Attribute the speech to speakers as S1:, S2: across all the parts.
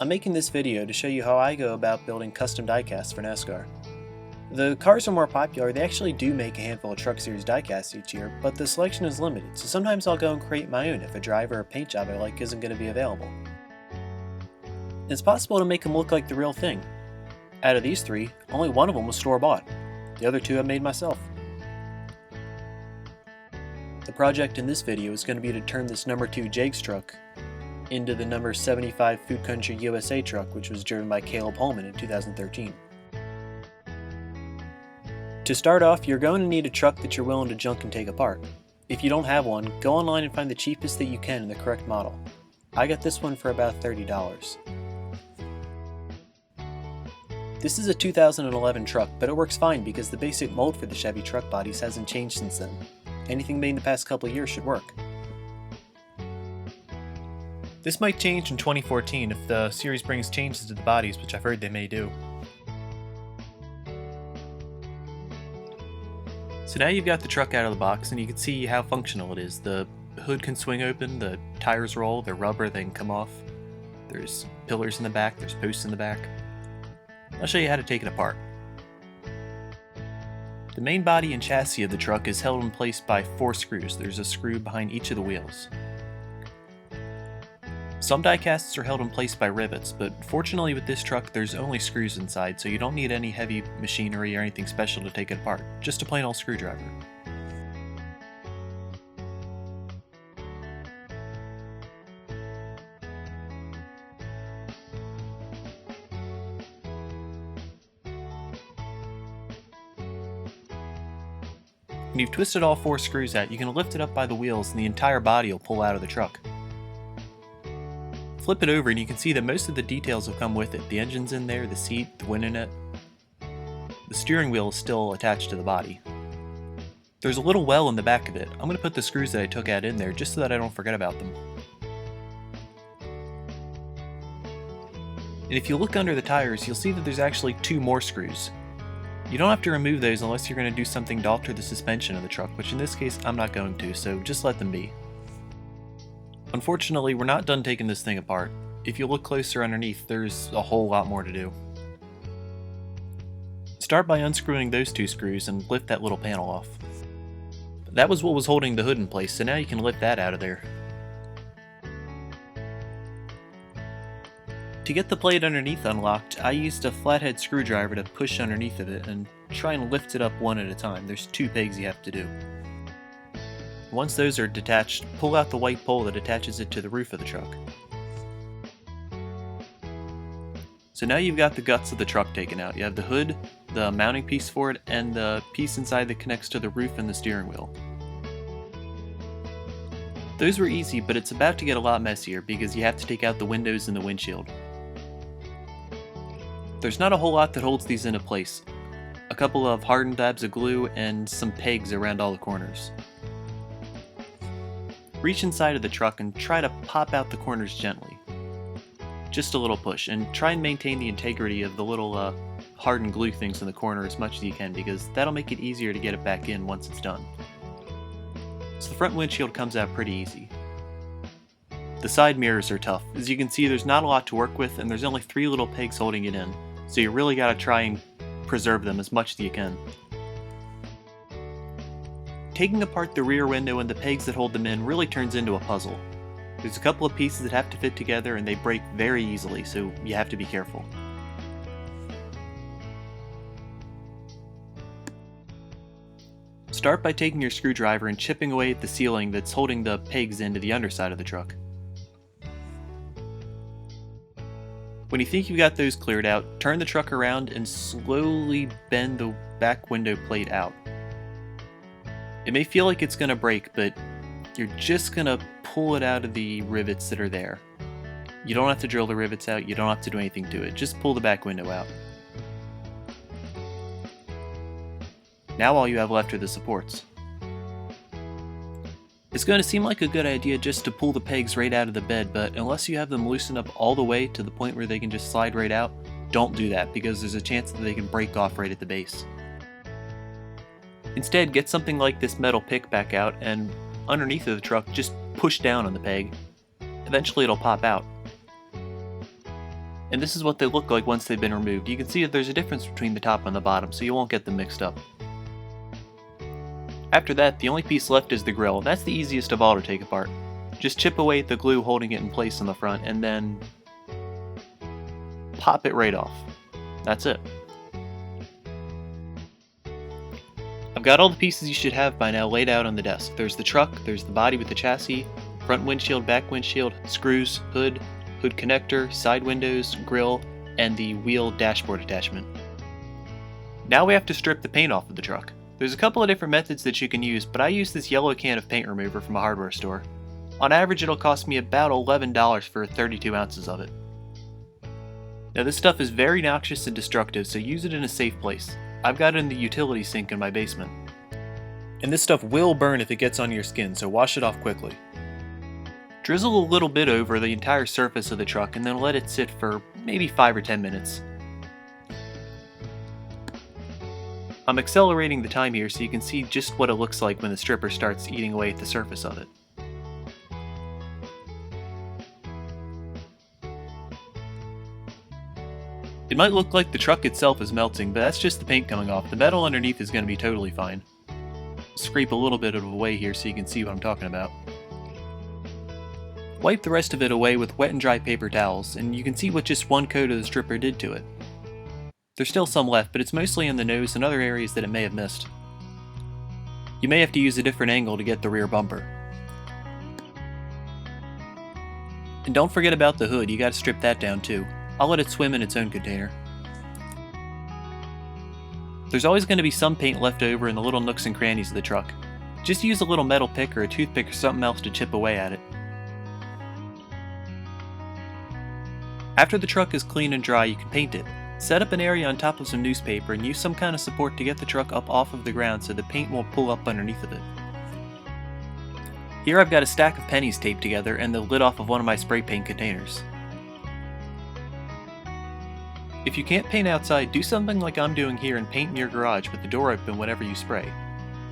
S1: I'm making this video to show you how I go about building custom diecasts for NASCAR. The cars are more popular. They actually do make a handful of Truck Series diecasts each year, but the selection is limited, so sometimes I'll go and create my own if a driver or paint job I like isn't going to be available. It's possible to make them look like the real thing. Out of these three, only one of them was store-bought. The other two I made myself. The project in this video is going to be to turn this number 2 Jags truck into the number 75 Food Country USA truck, which was driven by Caleb Holman in 2013. To start off, you're going to need a truck that you're willing to junk and take apart. If you don't have one, go online and find the cheapest that you can in the correct model. I got this one for about $30. This is a 2011 truck, but it works fine because the basic mold for the Chevy truck bodies hasn't changed since then. Anything made in the past couple of years should work. This might change in 2014 if the series brings changes to the bodies, which I've heard they may do. So now you've got the truck out of the box and you can see how functional it is. The hood can swing open, the tires roll, they're rubber, they can come off. There's pillars in the back, there's posts in the back. I'll show you how to take it apart. The main body and chassis of the truck is held in place by 4 screws. There's a screw behind each of the wheels. Some diecasts are held in place by rivets, but fortunately with this truck there's only screws inside, so you don't need any heavy machinery or anything special to take it apart, just a plain old screwdriver. When you've twisted all 4 screws out, you can lift it up by the wheels and the entire body will pull out of the truck. Flip it over and you can see that most of the details have come with it. The engine's in there, the seat, the window net. The steering wheel is still attached to the body. There's a little well in the back of it. I'm going to put the screws that I took out in there just so that I don't forget about them. And if you look under the tires, you'll see that there's actually 2 more screws. You don't have to remove those unless you're going to do something to alter the suspension of the truck, which in this case I'm not going to, so just let them be. Unfortunately, we're not done taking this thing apart. If you look closer underneath, there's a whole lot more to do. Start by unscrewing those 2 screws and lift that little panel off. That was what was holding the hood in place, so now you can lift that out of there. To get the plate underneath unlocked, I used a flathead screwdriver to push underneath of it and try and lift it up one at a time. There's 2 pegs you have to do. Once those are detached, pull out the white pole that attaches it to the roof of the truck. So now you've got the guts of the truck taken out. You have the hood, the mounting piece for it, and the piece inside that connects to the roof and the steering wheel. Those were easy, but it's about to get a lot messier because you have to take out the windows and the windshield. There's not a whole lot that holds these into place. A couple of hardened dabs of glue and some pegs around all the corners. Reach inside of the truck and try to pop out the corners gently. Just a little push, and try and maintain the integrity of the little hardened glue things in the corner as much as you can, because that'll make it easier to get it back in once it's done. So the front windshield comes out pretty easy. The side mirrors are tough. As you can see, there's not a lot to work with and there's only 3 little pegs holding it in, so you really gotta try and preserve them as much as you can. Taking apart the rear window and the pegs that hold them in really turns into a puzzle. There's a couple of pieces that have to fit together and they break very easily, so you have to be careful. Start by taking your screwdriver and chipping away at the ceiling that's holding the pegs into the underside of the truck. When you think you've got those cleared out, turn the truck around and slowly bend the back window plate out. It may feel like it's going to break, but you're just going to pull it out of the rivets that are there. You don't have to drill the rivets out, you don't have to do anything to it, just pull the back window out. Now all you have left are the supports. It's going to seem like a good idea just to pull the pegs right out of the bed, but unless you have them loosened up all the way to the point where they can just slide right out, don't do that because there's a chance that they can break off right at the base. Instead, get something like this metal pick back out and underneath of the truck just push down on the peg. Eventually it'll pop out. And this is what they look like once they've been removed. You can see that there's a difference between the top and the bottom, so you won't get them mixed up. After that, the only piece left is the grill. That's the easiest of all to take apart. Just chip away at the glue holding it in place on the front, and then pop it right off. That's it. I've got all the pieces you should have by now laid out on the desk. There's the truck, there's the body with the chassis, front windshield, back windshield, screws, hood connector, side windows, grille, and the wheel dashboard attachment. Now we have to strip the paint off of the truck. There's a couple of different methods that you can use, but I use this yellow can of paint remover from a hardware store. On average, it'll cost me about $11 for 32 ounces of it. Now this stuff is very noxious and destructive, so use it in a safe place. I've got it in the utility sink in my basement. And this stuff will burn if it gets on your skin, so wash it off quickly. Drizzle a little bit over the entire surface of the truck and then let it sit for maybe 5 or 10 minutes. I'm accelerating the time here so you can see just what it looks like when the stripper starts eating away at the surface of it. It might look like the truck itself is melting, but that's just the paint coming off. The metal underneath is going to be totally fine. Scrape a little bit of it away here so you can see what I'm talking about. Wipe the rest of it away with wet and dry paper towels, and you can see what just one coat of the stripper did to it. There's still some left, but it's mostly in the nose and other areas that it may have missed. You may have to use a different angle to get the rear bumper. And don't forget about the hood, you gotta strip that down too. I'll let it swim in its own container. There's always going to be some paint left over in the little nooks and crannies of the truck. Just use a little metal pick or a toothpick or something else to chip away at it. After the truck is clean and dry, you can paint it. Set up an area on top of some newspaper and use some kind of support to get the truck up off of the ground so the paint won't pull up underneath of it. Here I've got a stack of pennies taped together and the lid off of one of my spray paint containers. If you can't paint outside, do something like I'm doing here and paint in your garage with the door open whenever you spray.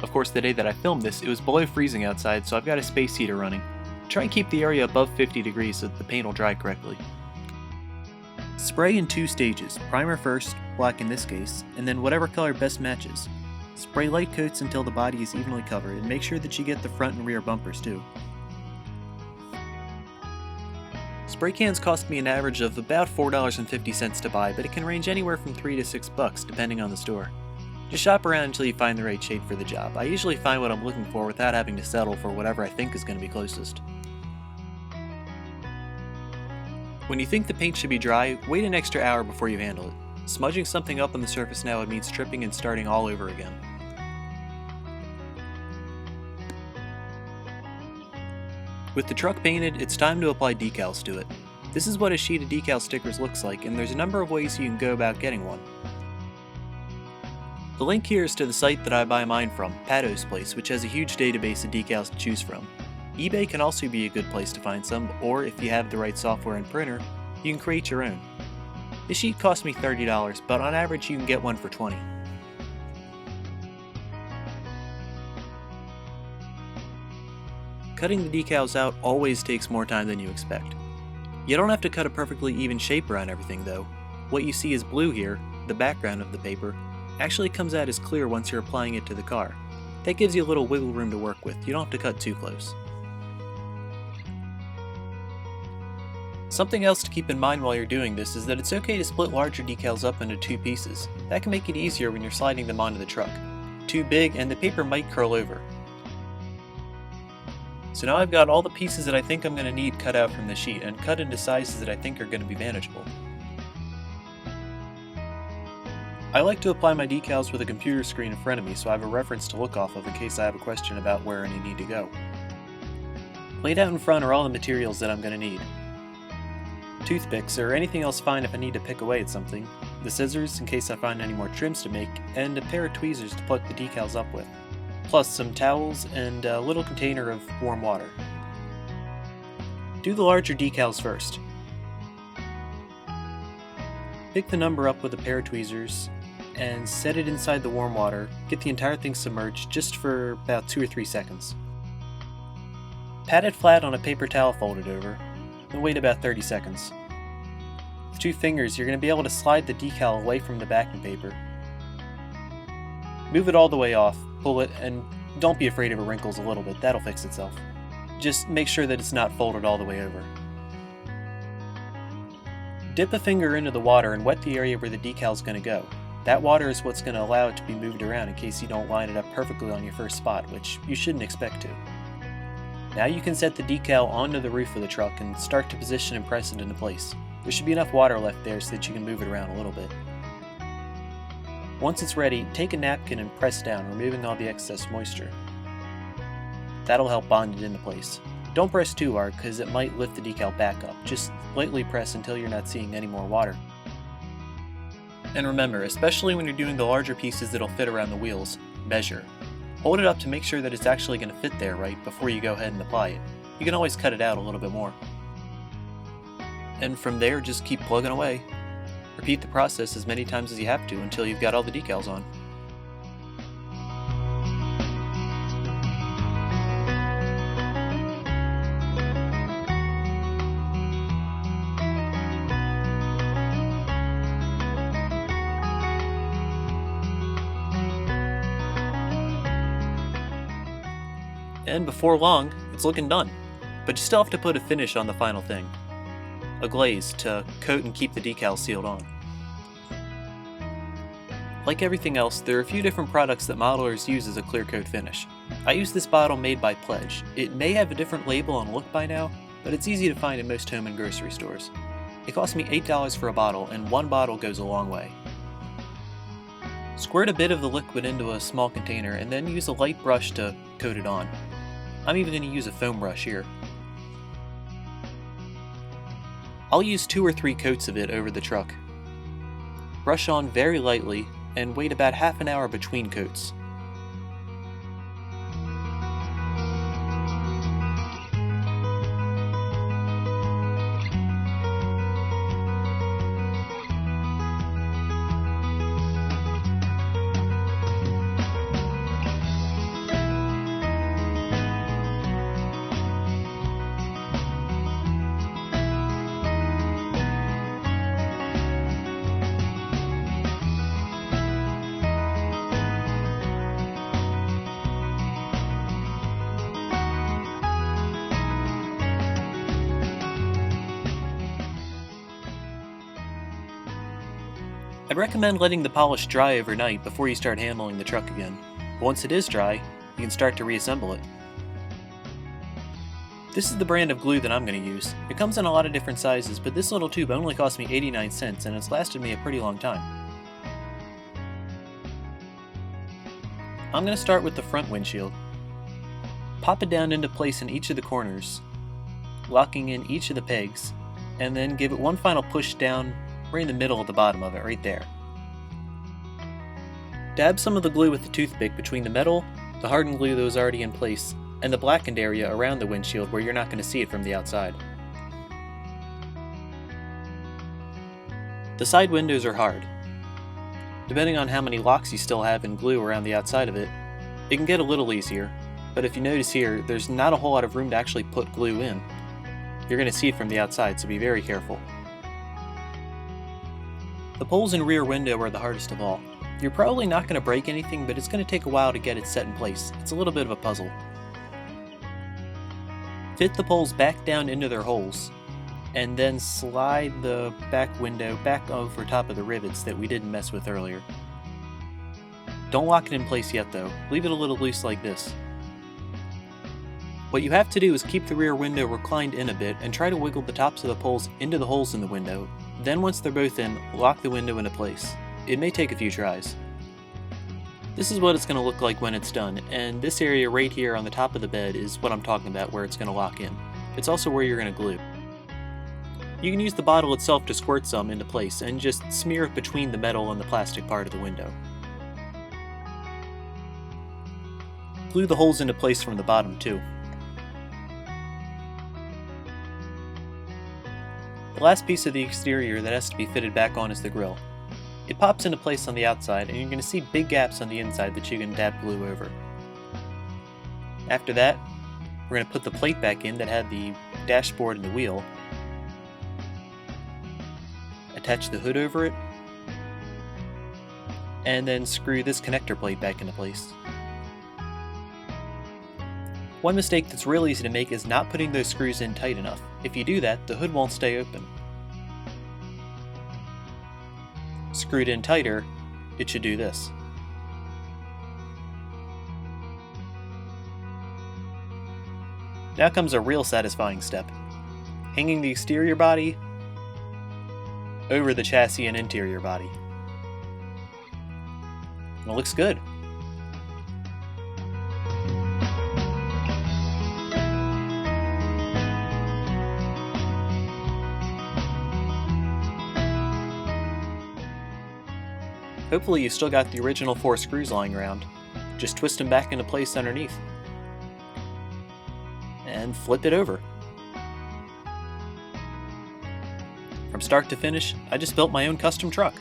S1: Of course, the day that I filmed this, it was below freezing outside, so I've got a space heater running. Try and keep the area above 50 degrees so that the paint will dry correctly. Spray in 2 stages, primer first, black in this case, and then whatever color best matches. Spray light coats until the body is evenly covered, and make sure that you get the front and rear bumpers too. Spray cans cost me an average of about $4.50 to buy, but it can range anywhere from $3 to $6 depending on the store. Just shop around until you find the right shade for the job. I usually find what I'm looking for without having to settle for whatever I think is going to be closest. When you think the paint should be dry, wait an extra hour before you handle it. Smudging something up on the surface now would mean stripping and starting all over again. With the truck painted, it's time to apply decals to it. This is what a sheet of decal stickers looks like, and there's a number of ways you can go about getting one. The link here is to the site that I buy mine from, HowTo's place, which has a huge database of decals to choose from. eBay can also be a good place to find some, or if you have the right software and printer, you can create your own. This sheet cost me $30, but on average you can get one for $20. Cutting the decals out always takes more time than you expect. You don't have to cut a perfectly even shape around everything though. What you see as blue here, the background of the paper, actually comes out as clear once you're applying it to the car. That gives you a little wiggle room to work with, you don't have to cut too close. Something else to keep in mind while you're doing this is that it's okay to split larger decals up into 2 pieces. That can make it easier when you're sliding them onto the truck. Too big and the paper might curl over. So now I've got all the pieces that I think I'm going to need cut out from the sheet and cut into sizes that I think are going to be manageable. I like to apply my decals with a computer screen in front of me so I have a reference to look off of in case I have a question about where any need to go. Laid out in front are all the materials that I'm going to need. Toothpicks or anything else fine if I need to pick away at something, the scissors in case I find any more trims to make, and a pair of tweezers to pluck the decals up with. Plus some towels and a little container of warm water. Do the larger decals first. Pick the number up with a pair of tweezers and set it inside the warm water. Get the entire thing submerged just for about 2 or 3 seconds. Pat it flat on a paper towel folded over, and wait about 30 seconds. With 2 fingers, you're going to be able to slide the decal away from the backing paper. Move it all the way off, pull it, and don't be afraid of it wrinkles a little bit, that'll fix itself. Just make sure that it's not folded all the way over. Dip a finger into the water and wet the area where the decal is going to go. That water is what's going to allow it to be moved around in case you don't line it up perfectly on your first spot, which you shouldn't expect to. Now you can set the decal onto the roof of the truck and start to position and press it into place. There should be enough water left there so that you can move it around a little bit. Once it's ready, take a napkin and press down, removing all the excess moisture. That'll help bond it into place. Don't press too hard because it might lift the decal back up. Just lightly press until you're not seeing any more water. And remember, especially when you're doing the larger pieces that'll fit around the wheels, measure. Hold it up to make sure that it's actually going to fit there right before you go ahead and apply it. You can always cut it out a little bit more. And from there, just keep plugging away. Repeat the process as many times as you have to until you've got all the decals on. And before long, it's looking done. But you still have to put a finish on the final thing. A glaze to coat and keep the decal sealed on. Like everything else, there are a few different products that modelers use as a clear coat finish. I use this bottle made by Pledge. It may have a different label and look by now, but it's easy to find in most home and grocery stores. It cost me $8 for a bottle, and 1 bottle goes a long way. Squirt a bit of the liquid into a small container and then use a light brush to coat it on. I'm even going to use a foam brush here. I'll use 2 or 3 coats of it over the truck. Brush on very lightly and wait about half an hour between coats. I'd recommend letting the polish dry overnight before you start handling the truck again. But once it is dry, you can start to reassemble it. This is the brand of glue that I'm going to use. It comes in a lot of different sizes, but this little tube only cost me 89 cents and it's lasted me a pretty long time. I'm going to start with the front windshield. Pop it down into place in each of the corners, locking in each of the pegs, and then give it one final push down right in the middle of the bottom of it, right there. Dab some of the glue with the toothpick between the metal, the hardened glue that was already in place, and the blackened area around the windshield where you're not going to see it from the outside. The side windows are hard. Depending on how many locks you still have in glue around the outside of it, it can get a little easier, but if you notice here, there's not a whole lot of room to actually put glue in. You're going to see it from the outside, so be very careful. The poles and rear window are the hardest of all. You're probably not going to break anything, but it's going to take a while to get it set in place. It's a little bit of a puzzle. Fit the poles back down into their holes, and then slide the back window back over top of the rivets that we didn't mess with earlier. Don't lock it in place yet though, leave it a little loose like this. What you have to do is keep the rear window reclined in a bit and try to wiggle the tops of the poles into the holes in the window. Then once they're both in, lock the window into place. It may take a few tries. This is what it's going to look like when it's done, and this area right here on the top of the bed is what I'm talking about where it's going to lock in. It's also where you're going to glue. You can use the bottle itself to squirt some into place and just smear it between the metal and the plastic part of the window. Glue the holes into place from the bottom too. The last piece of the exterior that has to be fitted back on is the grille. It pops into place on the outside and you're going to see big gaps on the inside that you can dab glue over. After that, we're going to put the plate back in that had the dashboard and the wheel. attach the hood over it, and then screw this connector plate back into place. One mistake that's real easy to make is not putting those screws in tight enough. If you do that, the hood won't stay open. Screwed in tighter, it should do this. Now comes a real satisfying step. Hanging the exterior body over the chassis and interior body. It looks good. Hopefully you still got the original 4 screws lying around. Just twist them back into place underneath. And flip it over. From start to finish, I just built my own custom truck.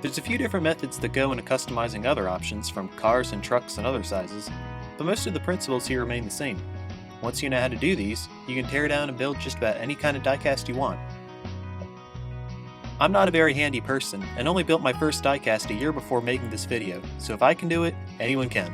S1: There's a few different methods that go into customizing other options from cars and trucks and other sizes, but most of the principles here remain the same. Once you know how to do these, you can tear down and build just about any kind of diecast you want. I'm not a very handy person, and only built my first diecast a year before making this video, so if I can do it, anyone can.